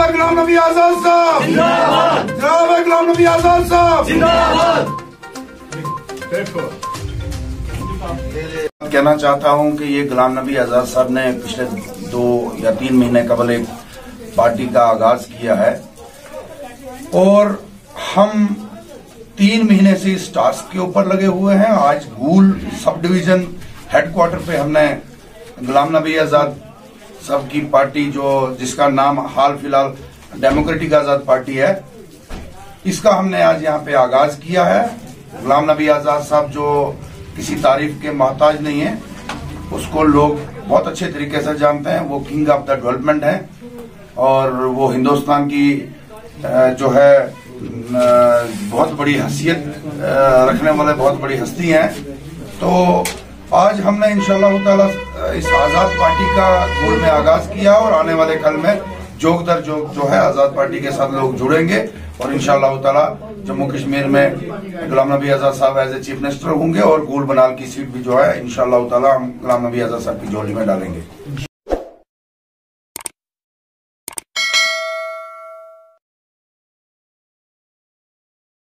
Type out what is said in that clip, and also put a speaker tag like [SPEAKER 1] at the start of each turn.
[SPEAKER 1] है गुलाम नबी आजाद साहब जिंदाबाद, जनाब है गुलाम नबी आजाद साहब जिंदाबाद। कहना चाहता हूं कि ये गुलाम नबी आजाद साहब ने पिछले 2 या 3 महीने कबल एक पार्टी का आगाज किया है और हम 3 महीने से इस टास्क के ऊपर लगे हुए हैं। आज गूल सब डिवीजन हेडक्वार्टर पे हमने गुलाम नबी आजाद साहब की पार्टी जिसका नाम हाल फिलहाल डेमोक्रेटिक आजाद पार्टी है, इसका हमने आज यहाँ पे आगाज किया है। गुलाम नबी आजाद साहब जो किसी तारीफ के मोहताज नहीं है, उसको लोग बहुत अच्छे तरीके से जानते हैं। वो किंग ऑफ द डेवलपमेंट है और वो हिंदुस्तान की जो है बहुत बड़ी हैसियत रखने वाले बहुत बड़ी हस्ती हैं। तो आज हमने इंशाअल्लाह ताला इस आजाद पार्टी का गोल में आगाज किया और आने वाले कल में जोग दर जोग जो है आजाद पार्टी के साथ लोग जुड़ेंगे और इंशाअल्लाह ताला जम्मू कश्मीर में गुलाम नबी आजाद साहब एज ए चीफ मिनिस्टर होंगे और गोल बनाल की सीट भी जो है इंशाअल्लाह ताला हम गुलाम नबी आजाद साहब की झोली में डालेंगे।